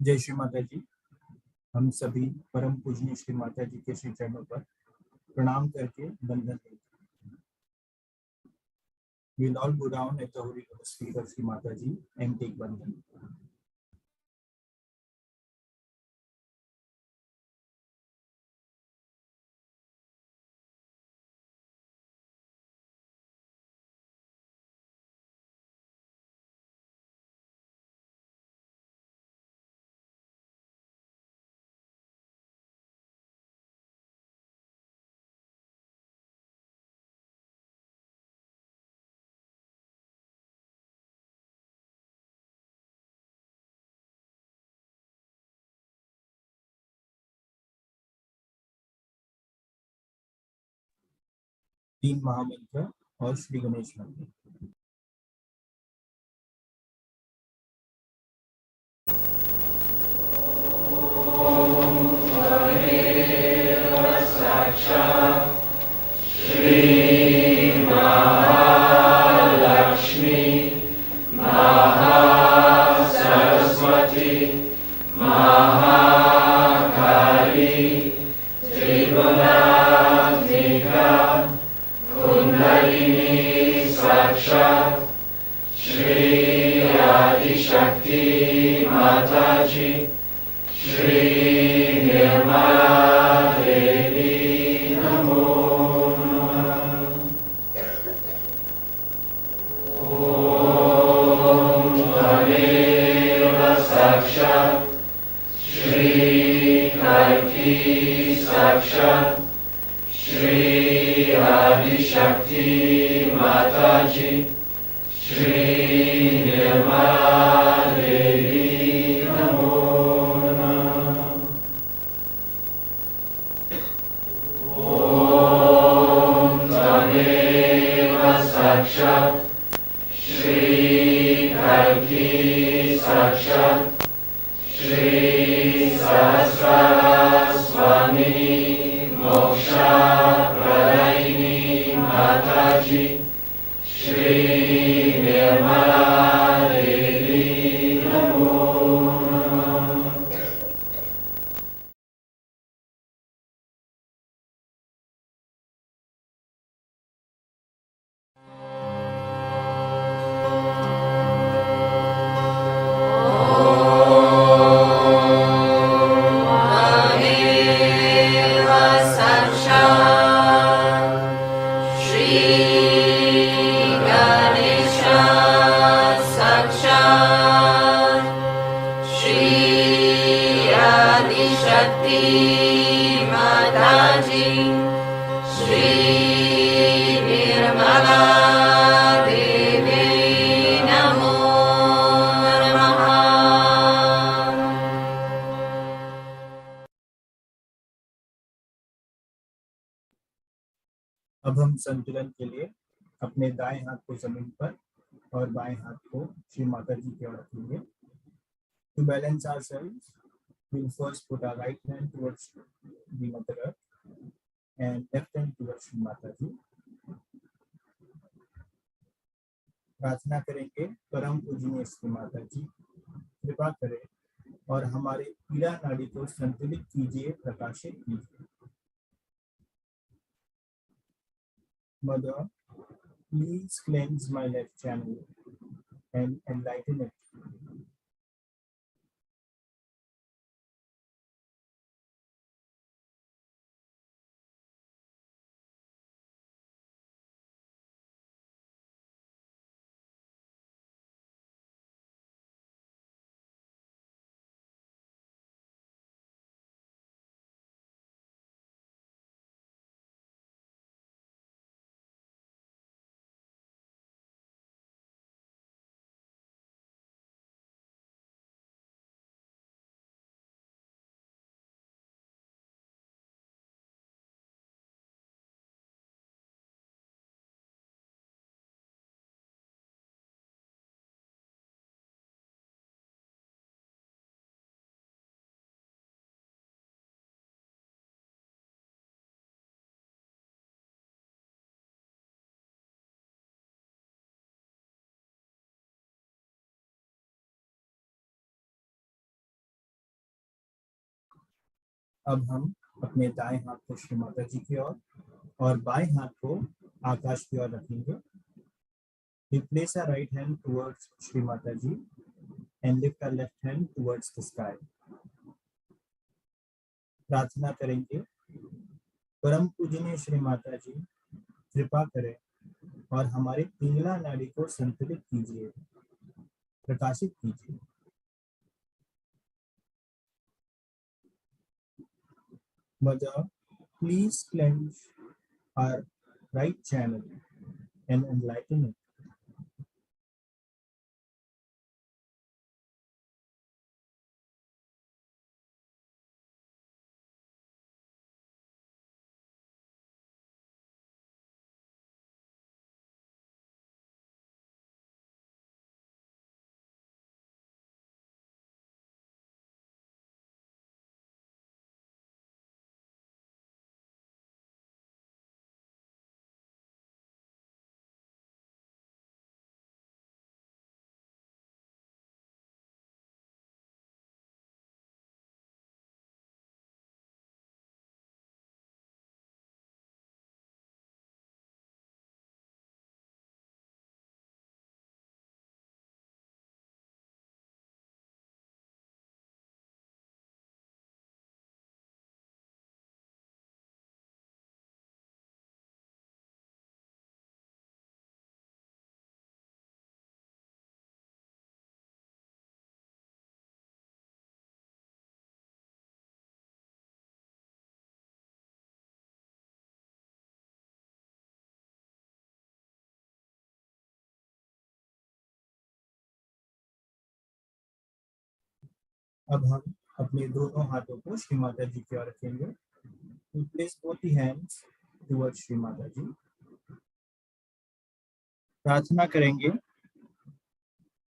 जय श्री माता जी। हम सभी परम पूजनीय श्री माता जी के श्री चरणों पर प्रणाम करके बंधन लेते हैं। We'll all go down at the holy lotus feet of Sri Mata Ji and take bandhan. तीन महामंत्र और श्री गणेश मंत्र। अब हम संतुलन के लिए अपने दाएं हाथ को जमीन पर और बाएं हाथ को श्री माता जी की ओर रखेंगे। To balance ourselves, we'll first put our right hand towards the Mother Earth and left hand towards Shri Mata Ji. प्रार्थना करेंगे, परम पूजनीय श्री माता जी कृपा करें और हमारे पीड़ा नाड़ी को संतुलित कीजिए, प्रकाशित कीजिए। Mother, please cleanse my left channel and enlighten it. अब हम अपने दाएं हाथ को श्री माता जी की ओर और बाएं हाथ को आकाश की ओर रखेंगे. We place our right hand towards Shri Mataji and lift our left hand towards the sky. प्रार्थना करेंगे, परम पूजनीय श्री माता जी कृपा करें और हमारे पिंगला नाड़ी को संतुलित कीजिए, प्रकाशित कीजिए. Mother, please cleanse our right channel and enlighten it. अब हम अपने दोनों हाथों को श्री माता जी की ओर रखेंगे. We place both the hands towards Shri Mata जी. प्रार्थना करेंगे,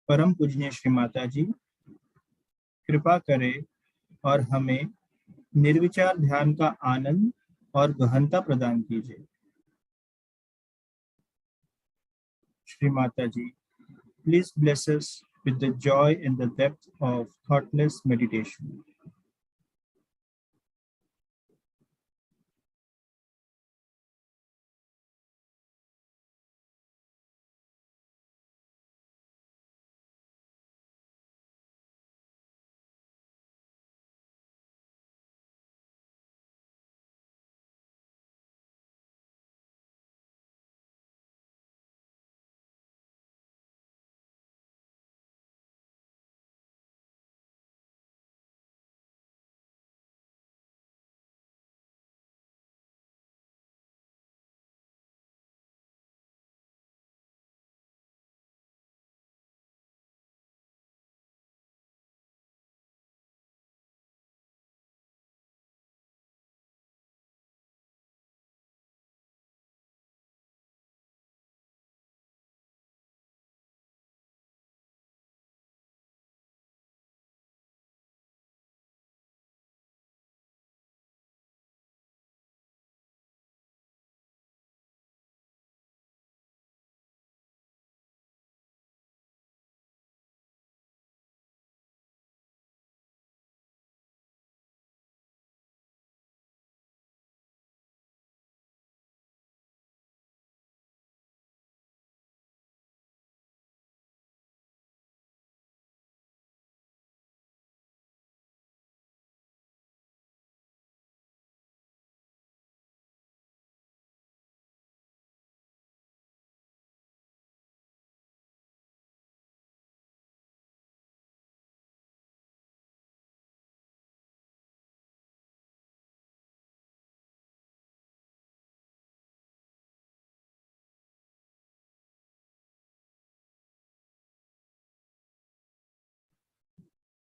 परम पूजनीय श्री माता जी कृपा करें और हमें निर्विचार ध्यान का आनंद और गहनता प्रदान कीजिए. श्री माता जी, please bless us with the joy and the depth of thoughtless meditation.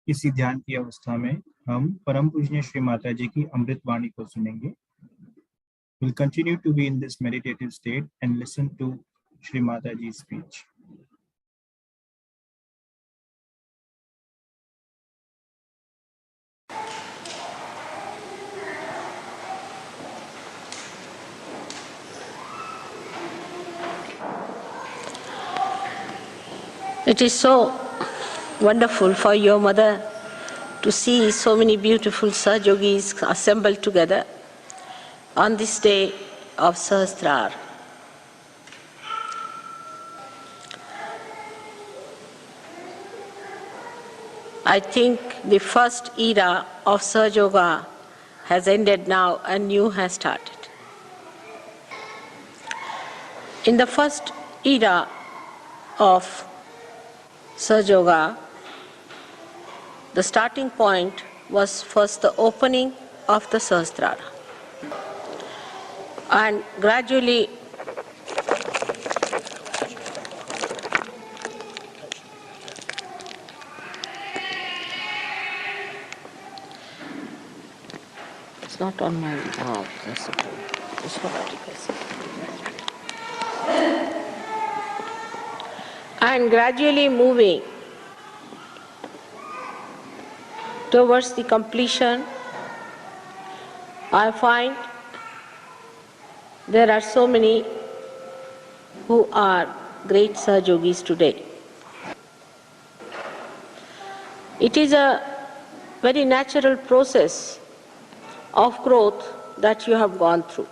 इसी ध्यान की अवस्था में हम परम पूजनीय श्री माता जी की अमृत वाणी को सुनेंगे. We'll continue to be in this meditative state and listen to Shri Mataji's speech. It is so wonderful for your mother to see so many beautiful Sahajogis assembled together on this day of Sahasrara. I think the first era of Sahaja has ended now and new has started. In the first era of Sahaja, the starting point was first the opening of the Sahasrara. And gradually it's not on my that's what articles. And gradually moving towards the completion, I find there are so many who are great Sahajogis today. It is a very natural process of growth that you have gone through.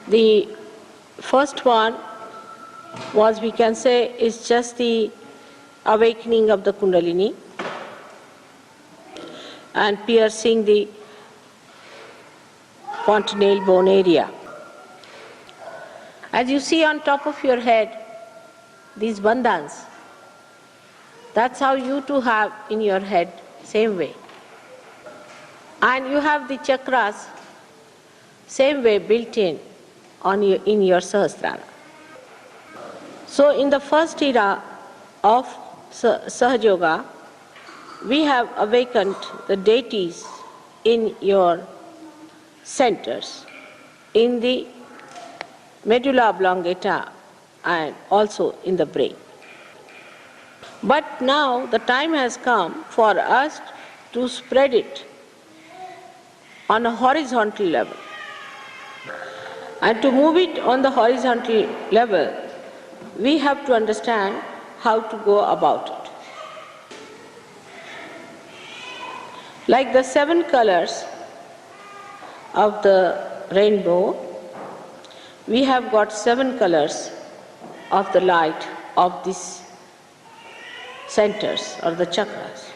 The first one was, we can say, is just the awakening of the Kundalini and piercing the fontanelle bone area. As you see on top of your head, these bandhans, that's how you too have in your head, same way. And you have the chakras, same way built in your Sahasrara. So in the first era of Sahaja, we have awakened the deities in your centers, in the medulla oblongata and also in the brain. But now the time has come for us to spread it on a horizontal level. And to move it on the horizontal level, we have to understand how to go about it. Like the 7 colors of the rainbow, we have got 7 colors of the light of these centers or the chakras.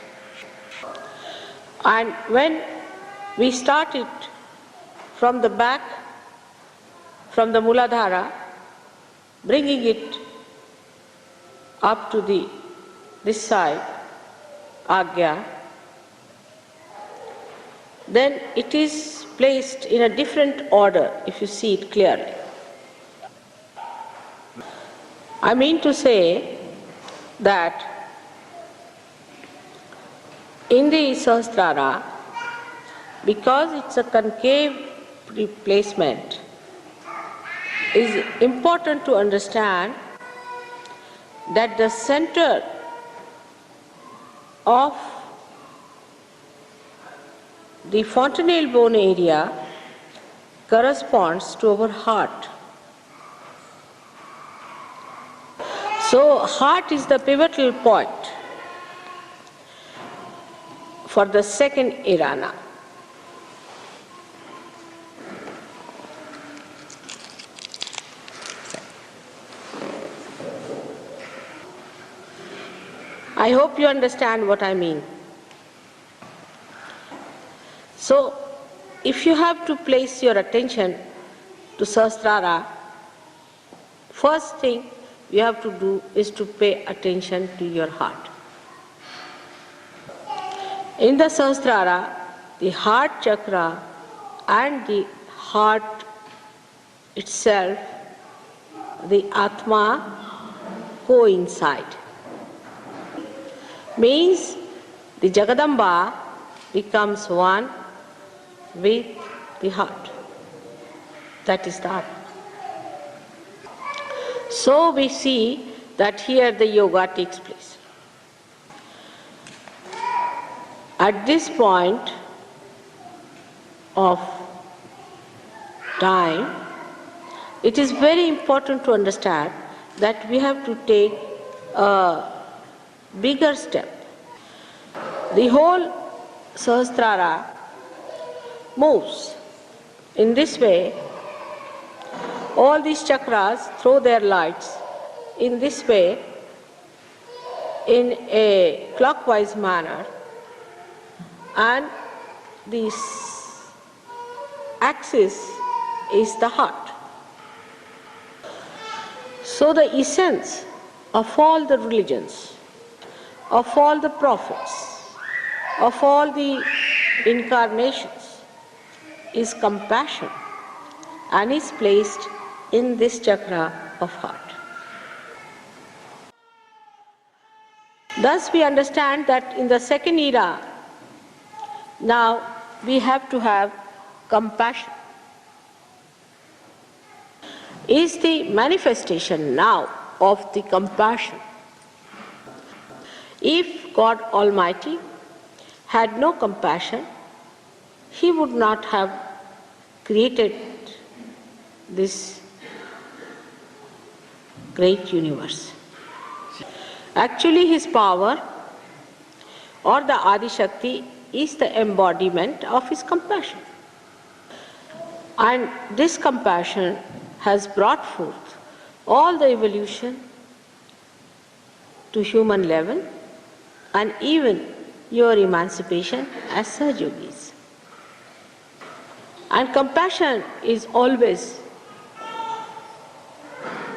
And when we start it from the back, from the Muladhara, bringing it up to this side, Agya, then it is placed in a different order if you see it clearly. I mean to say that in the Sahasrara, because it's a concave placement, it is important to understand that the center of the fontanelle bone area corresponds to our heart. So heart is the pivotal point for the second irana. I hope you understand what I mean. So, if you have to place your attention to Sahasrara, first thing you have to do is to pay attention to your heart. In the Sahasrara, the heart chakra and the heart itself, the Atma, coincide. Means the Jagadamba becomes one with the heart. That is that. So we see that here the yoga takes place. At this point of time, it is very important to understand that we have to take a bigger step. The whole Sahasrara moves in this way. All these chakras throw their lights in this way, in a clockwise manner, and this axis is the heart. So the essence of all the religions, of all the prophets, of all the incarnations is compassion, and is placed in this chakra of heart. Thus we understand that in the second era, now we have to have compassion. Is the manifestation now of the compassion. If God Almighty had no compassion, He would not have created this great universe. Actually, His power or the Adi Shakti is the embodiment of His compassion. And this compassion has brought forth all the evolution to human level and even your emancipation as Sahajogis. And compassion is always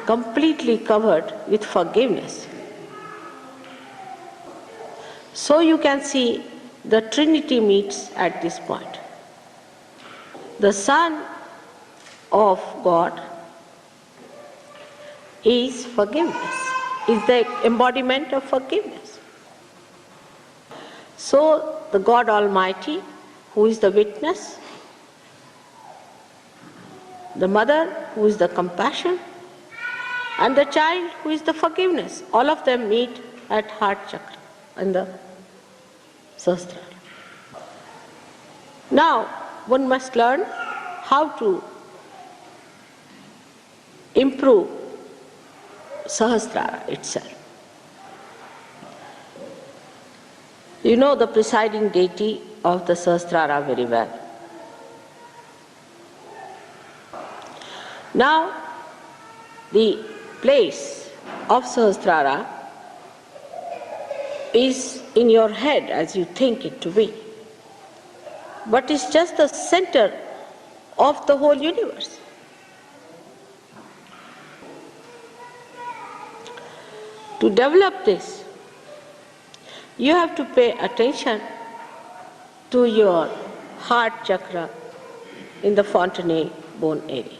completely covered with forgiveness. So you can see the Trinity meets at this point. The Son of God is forgiveness, is the embodiment of forgiveness. So the God Almighty, who is the witness, the mother who is the compassion, and the child who is the forgiveness, all of them meet at heart chakra in the Sahasrara. Now one must learn how to improve Sahasrara itself. You know the presiding deity of the Sahasrara very well. Now, the place of Sahasrara is in your head as you think it to be, but it's just the center of the whole universe. To develop this, you have to pay attention to your heart chakra in the fontanelle bone area.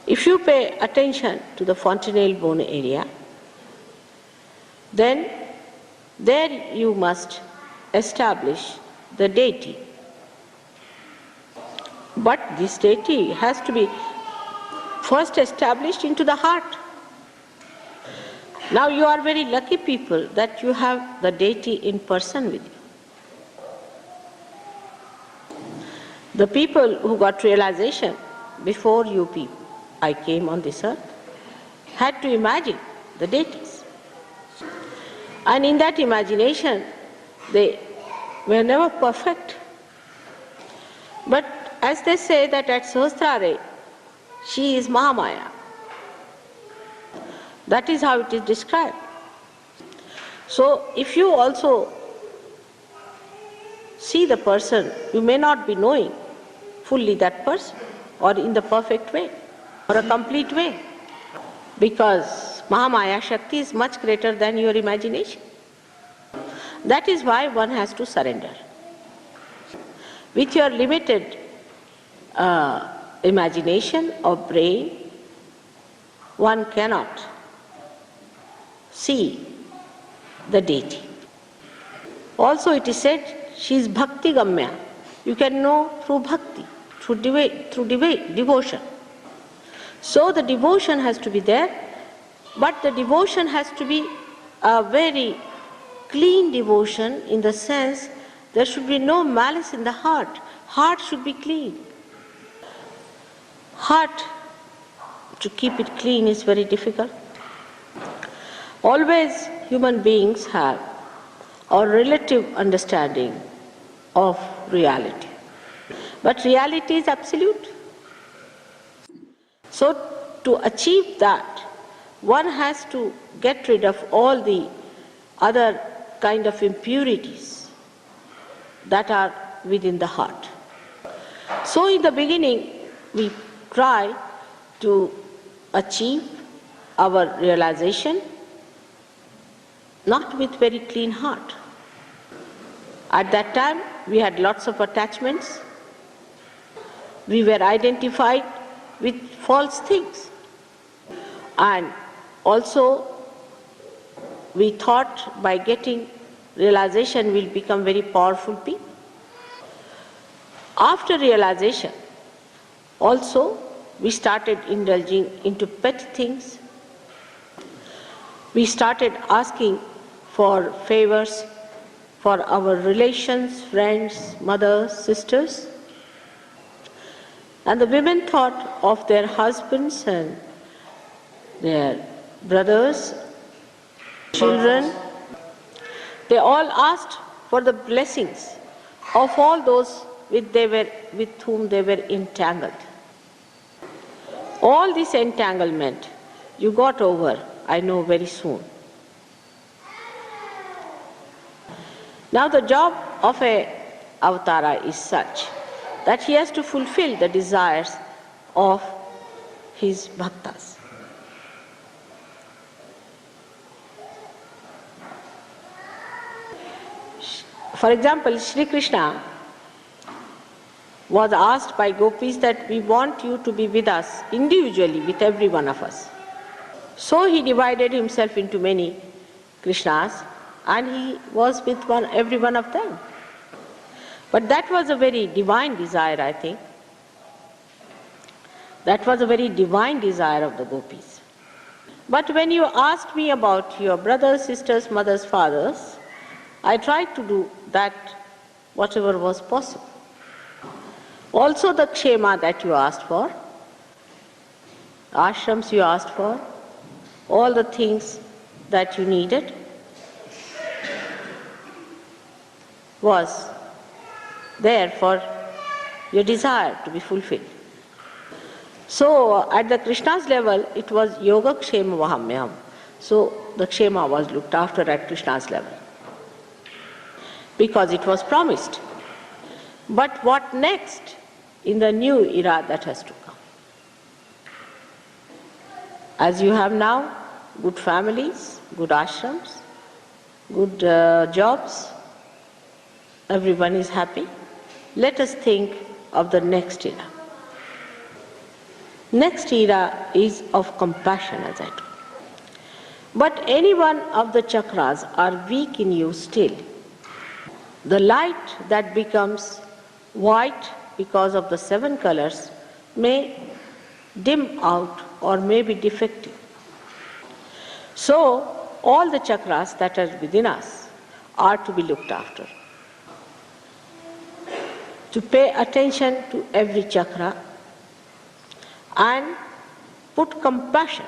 If you pay attention to the fontanelle bone area, then there you must establish the deity. But this deity has to be first established into the heart. Now you are very lucky people that you have the deity in person with you. The people who got realization before you people, I came on this earth, had to imagine the deities. And in that imagination, they were never perfect. But as they say that at Sahasrara, she is Mahamaya. That is how it is described. So if you also see the person, you may not be knowing fully that person or in the perfect way or a complete way, because Mahamaya Shakti is much greater than your imagination. That is why one has to surrender. With your limited imagination or brain, one cannot see the deity. Also it is said, she is bhakti gamya. You can know through bhakti, through devotion. So the devotion has to be there, but the devotion has to be a very clean devotion, in the sense there should be no malice in the heart. Heart should be clean. Heart, to keep it clean is very difficult. Always human beings have a relative understanding of reality. But reality is absolute. So to achieve that, one has to get rid of all the other kind of impurities that are within the heart. So in the beginning, we try to achieve our realization not with very clean heart. At that time, we had lots of attachments. We were identified with false things. And also, we thought by getting realization we'll become very powerful people. After realization, also, we started indulging into petty things. We started asking for favors for our relations, friends, mothers, sisters. And the women thought of their husbands and their brothers, children. They all asked for the blessings of all those with whom they were entangled. All this entanglement you got over, I know, very soon. Now the job of a avatara is such that he has to fulfill the desires of his bhaktas. For example, Sri Krishna was asked by gopis that we want you to be with us individually, with every one of us. So he divided himself into many Krishnas and he was with every one of them. But that was a very divine desire, I think. That was a very divine desire of the gopis. But when you asked me about your brothers, sisters, mothers, fathers, I tried to do that whatever was possible. Also the kshema that you asked for, ashrams you asked for, all the things that you needed was there for your desire to be fulfilled. So at the Krishna's level, it was yoga kshema vahamyam. So the kshema was looked after at Krishna's level, because it was promised. But what next in the new era that has to come? As you have now good families, good ashrams, good jobs, everyone is happy. Let us think of the next era. Next era is of compassion, as I told. But any one of the chakras are weak in you still. The light that becomes white because of the 7 colors may dim out or may be defective. So all the chakras that are within us are to be looked after. To pay attention to every chakra and put compassion,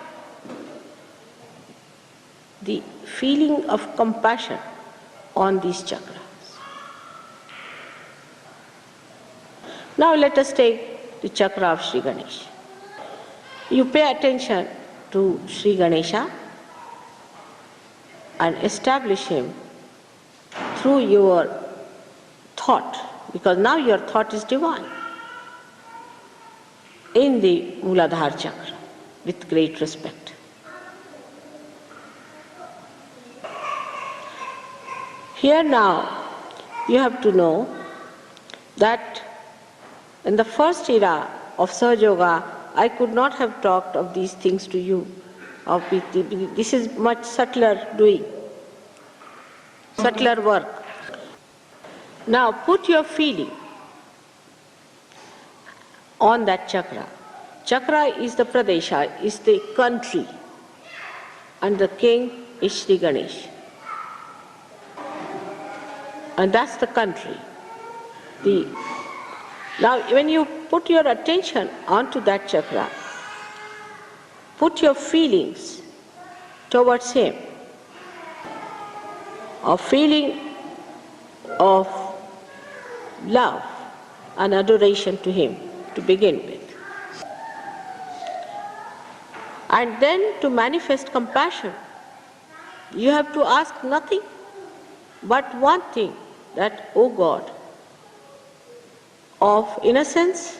the feeling of compassion on these chakras. Now let us take the chakra of Sri Ganesha. You pay attention to Sri Ganesha and establish him through your thought, because now your thought is divine, in the Muladhara chakra with great respect. Here now you have to know that in the first era of Sahaja Yoga, I could not have talked of these things to you. This is much subtler doing, subtler work. Now put your feeling on that chakra. Chakra is the Pradesha, is the country, and the king is Sri Ganesh. And that's the country. Now when you put your attention onto that chakra, put your feelings towards him a feeling of love and adoration to Him to begin with. And then to manifest compassion, you have to ask nothing but one thing, that, O God of innocence,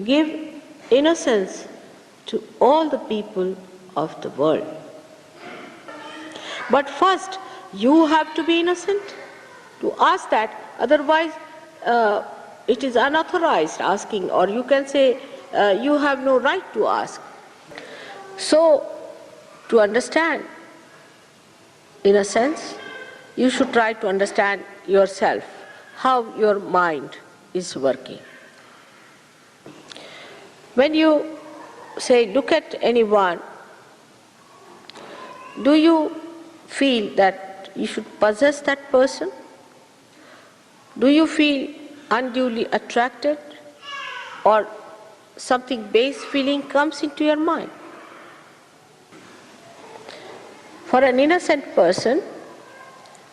give innocence to all the people of the world. But first, you have to be innocent to ask that, otherwise it is unauthorized asking, or you can say you have no right to ask. So, to understand innocence, you should try to understand yourself, how your mind is working. When you say, look at anyone, do you feel that you should possess that person? Do you feel unduly attracted, or something base feeling comes into your mind? For an innocent person,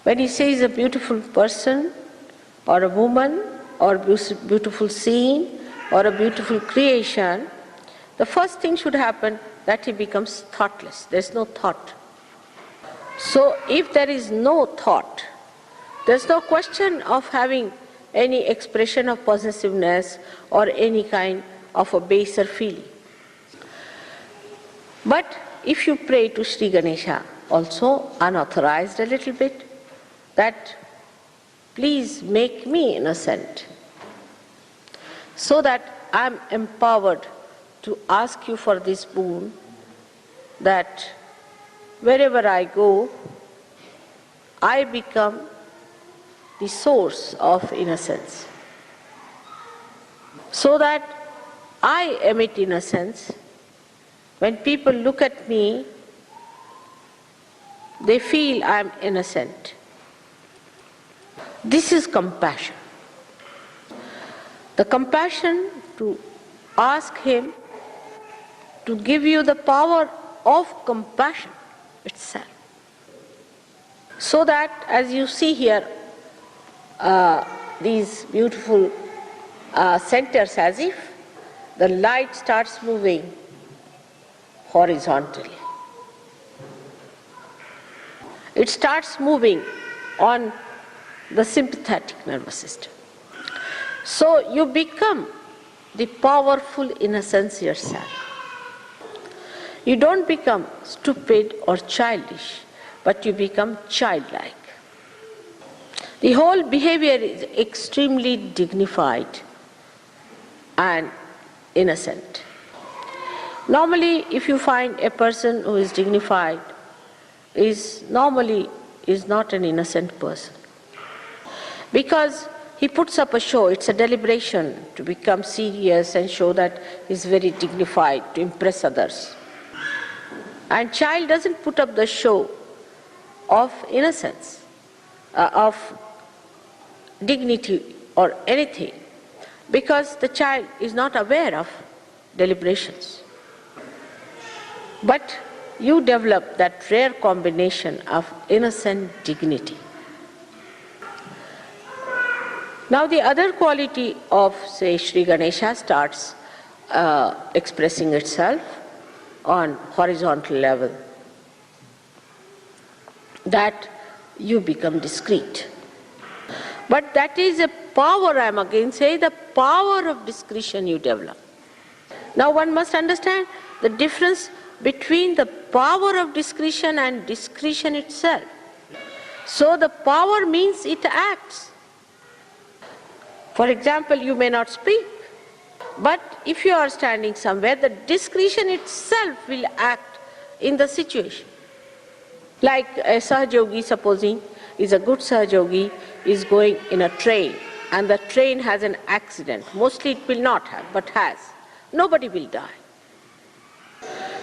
when he sees a beautiful person or a woman or a beautiful scene or a beautiful creation, the first thing should happen that he becomes thoughtless. There is no thought. So if there is no thought, there is no question of having any expression of possessiveness or any kind of a baser feeling. But if you pray to Sri Ganesha, also unauthorized a little bit, that please make me innocent, so that I am empowered to ask you for this boon, that wherever I go, I become the source of innocence, so that I emit innocence. When people look at me, they feel I am innocent. This is compassion. The compassion to ask Him to give you the power of compassion itself. So that, as you see here, these beautiful centers, as if the light starts moving horizontally. It starts moving on the sympathetic nervous system. So you become the powerful innocence yourself. You don't become stupid or childish, but you become childlike. The whole behavior is extremely dignified and innocent. Normally, if you find a person who is dignified, is not an innocent person. Because he puts up a show, it's a deliberation to become serious and show that he's very dignified to impress others. And child doesn't put up the show of innocence, of dignity or anything, because the child is not aware of deliberations. But you develop that rare combination of innocent dignity. Now the other quality of, say, Sri Ganesha starts expressing itself on horizontal level, that you become discreet. But that is a power, I am again saying, the power of discretion you develop. Now one must understand the difference between the power of discretion and discretion itself. So the power means it acts. For example, you may not speak, but if you are standing somewhere, the discretion itself will act in the situation. Like a Sahaja, supposing, is a good Sahaja, is going in a train, and the train has an accident. Mostly it will not have, but has. Nobody will die.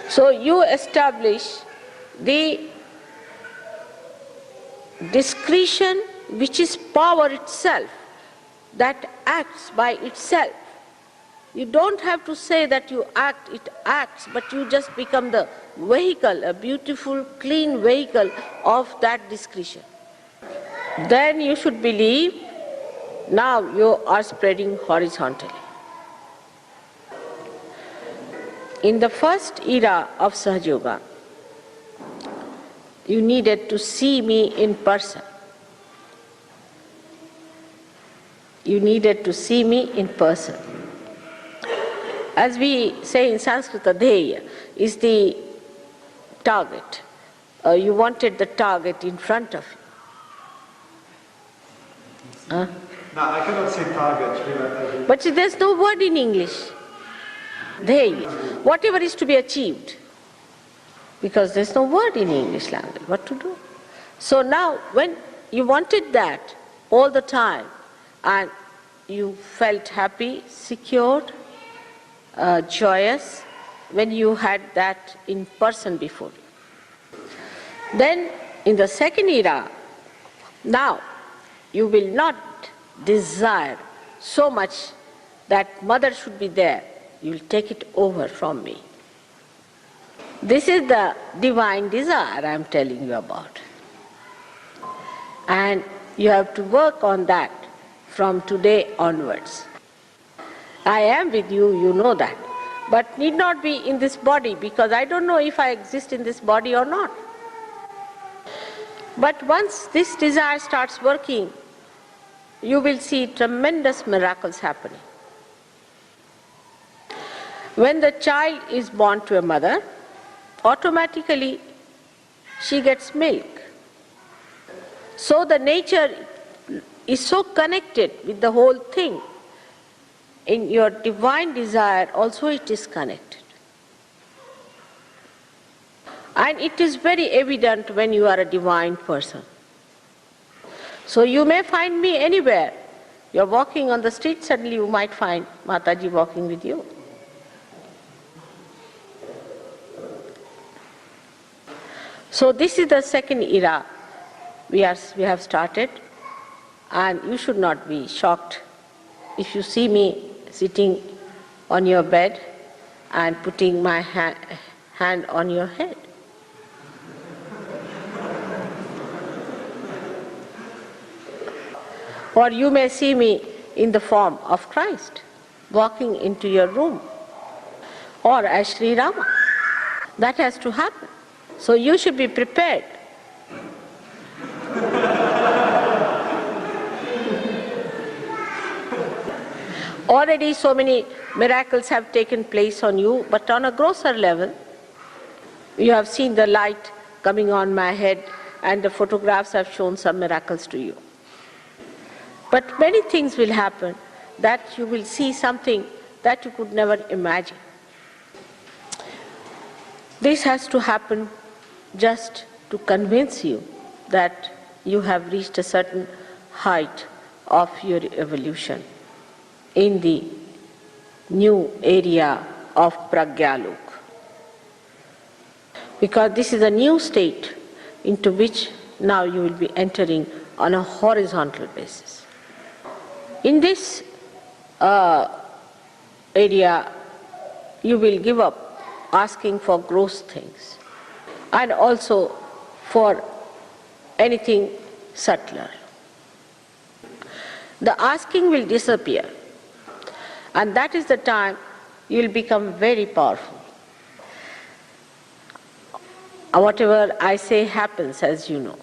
So you establish the discretion, which is power itself, that acts by itself. You don't have to say that you act, it acts, but you just become the vehicle, a beautiful, clean vehicle of that discretion. Then you should believe now you are spreading horizontally. In the first era of Sahaja Yoga, you needed to see me in person. You needed to see me in person. As we say in Sanskrit, Dheya is the target. You wanted the target in front of you. Huh? No, I cannot say target. But see, there's no word in English. Dheya. Whatever is to be achieved. Because there's no word in English language. What to do? So now, when you wanted that all the time, and you felt happy, secured, joyous, when you had that in person before you. Then, in the second era, now, you will not desire so much that mother should be there. You will take it over from me. This is the divine desire I am telling you about. And you have to work on that from today onwards. I am with you, you know that. But need not be in this body, because I don't know if I exist in this body or not. But once this desire starts working, you will see tremendous miracles happening. When the child is born to a mother, automatically she gets milk. So the nature is so connected with the whole thing. In your divine desire also it is connected. And it is very evident when you are a divine person. So you may find me anywhere. You are walking on the street, suddenly you might find Mataji walking with you. So this is the second era we have started, and you should not be shocked if you see me sitting on your bed and putting my hand on your head. Or you may see me in the form of Christ, walking into your room, or as Sri Rama. That has to happen. So you should be prepared. Already so many miracles have taken place on you, but on a grosser level, you have seen the light coming on my head, and the photographs have shown some miracles to you. But many things will happen that you will see something that you could never imagine. This has to happen just to convince you that you have reached a certain height of your evolution in the new area of Pragyalok. Because this is a new state into which now you will be entering on a horizontal basis. In this area, you will give up asking for gross things and also for anything subtler. The asking will disappear, and that is the time you will become very powerful. Whatever I say happens, as you know.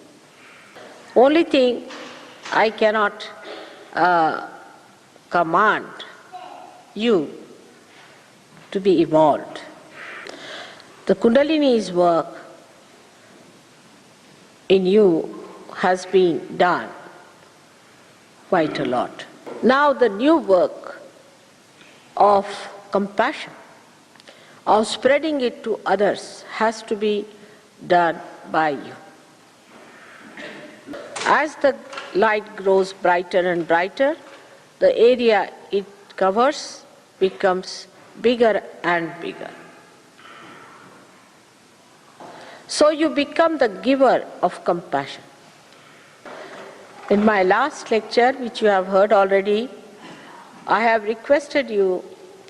Only thing I cannot command you to be evolved. The Kundalini's work in you has been done quite a lot. Now the new work of compassion, of spreading it to others, has to be done by you. As the light grows brighter and brighter, the area it covers becomes bigger and bigger. So you become the giver of compassion. In my last lecture, which you have heard already, I have requested you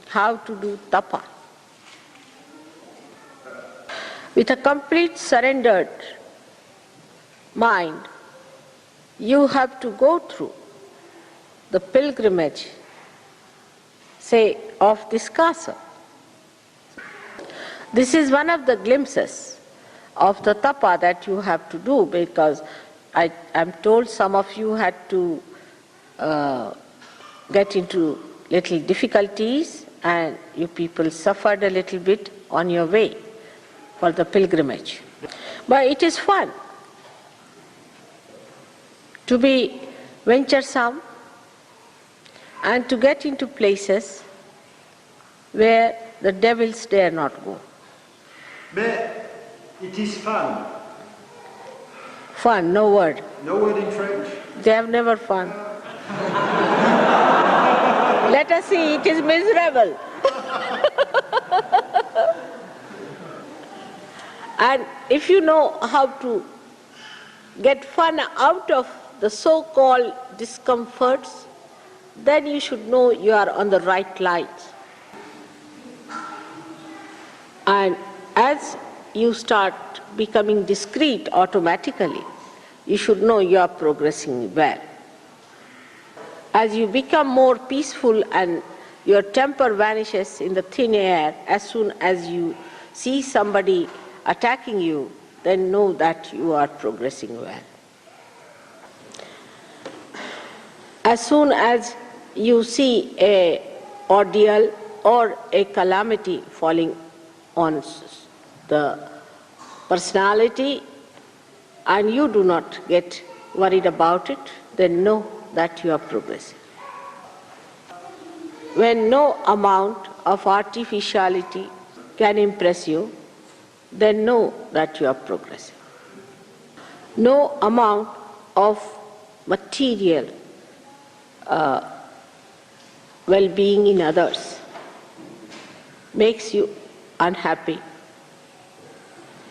how to do tapa. With a complete surrendered mind, you have to go through the pilgrimage, say, of this castle. This is one of the glimpses of the tapa that you have to do, because I am told some of you had to get into little difficulties and you people suffered a little bit on your way for the pilgrimage. But it is fun to be venturesome and to get into places where the devils dare not go. Mais it is fun. Fun, no word. No word in French. They have never fun. Let us see, it is miserable. And if you know how to get fun out of the so-called discomforts, then you should know you are on the right lines. And as you start becoming discreet automatically, you should know you are progressing well. As you become more peaceful and your temper vanishes in the thin air, as soon as you see somebody attacking you, then know that you are progressing well. As soon as you see an ordeal or a calamity falling on the personality and you do not get worried about it, then know that you are progressing. When no amount of artificiality can impress you, then know that you are progressing. No amount of material well-being in others makes you unhappy,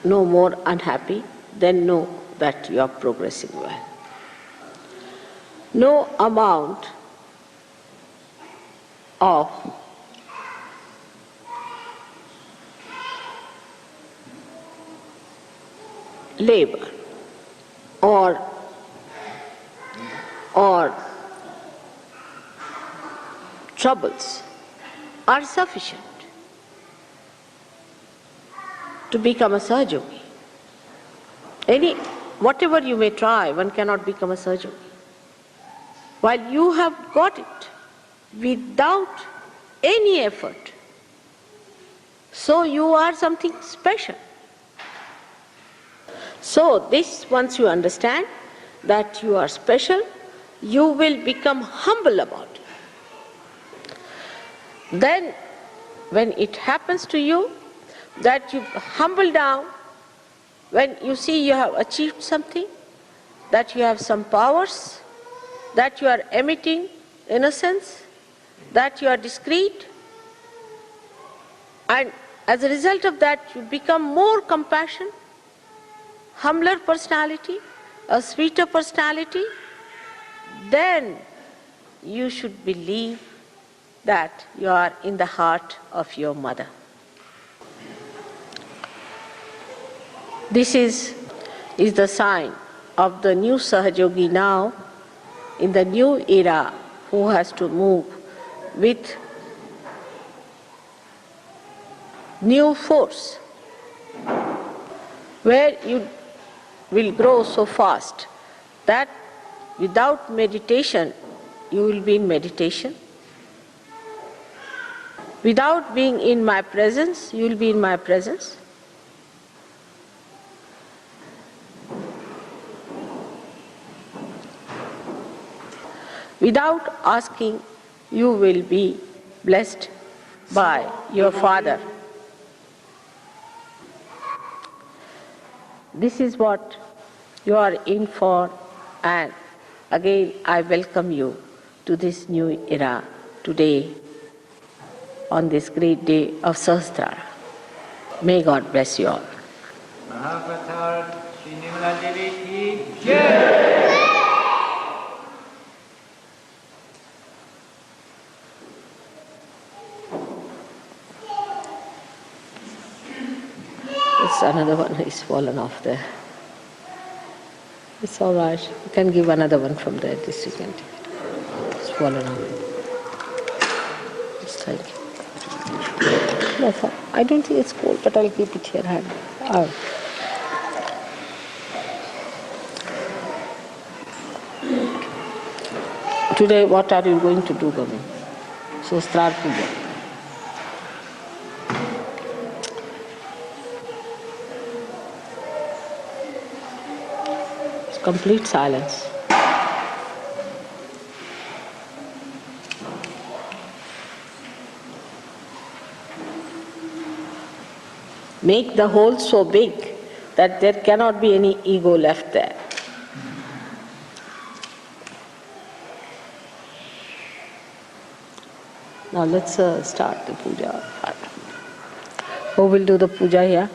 no more unhappy, then know that you are progressing well. No amount of labor or troubles are sufficient to become a Sahaja yogi. Whatever you may try, one cannot become a Sahaja yogi. While you have got it without any effort, so you are something special. So this, once you understand that you are special, you will become humble about it. Then, when it happens to you that you humble down, when you see you have achieved something, that you have some powers, that you are emitting innocence, that you are discreet, and as a result of that you become more compassionate, humbler personality, a sweeter personality, then you should believe that you are in the heart of your mother. This is the sign of the new Sahajogi now, in the new era, who has to move with new force, where you will grow so fast that without meditation you will be in meditation. Without being in my presence, you will be in my presence. Without asking, you will be blessed by your Father. This is what you are in for, and again I welcome you to this new era today, on this great day of Sahasrara. May God bless you all. It's another one is fallen off there. It's all right. You can give another one from there. This you can take. It's fallen out. It's like, no, I don't think it's cold, but I'll keep it here. Oh. Today, what are you going to do, Gami? Sahasrara Puja. It's complete silence. Make the hole so big that there cannot be any ego left there. Now let's start the puja part. Who will do the puja here?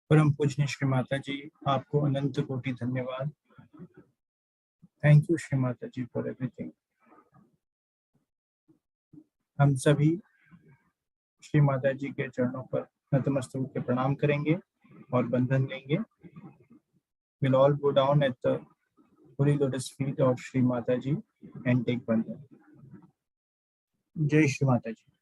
परम पूजनीय श्री माता जी, आपको अनंत कोटि धन्यवाद। Thank you Shri Mata ji for everything. हम सभी श्री माता जी के चरणों पर नतमस्तक होकर प्रणाम करेंगे और बंधन लेंगे। We'll all go down at the holy lotus feet of Shri Mata Ji and take bandhan. जय श्री माता जी।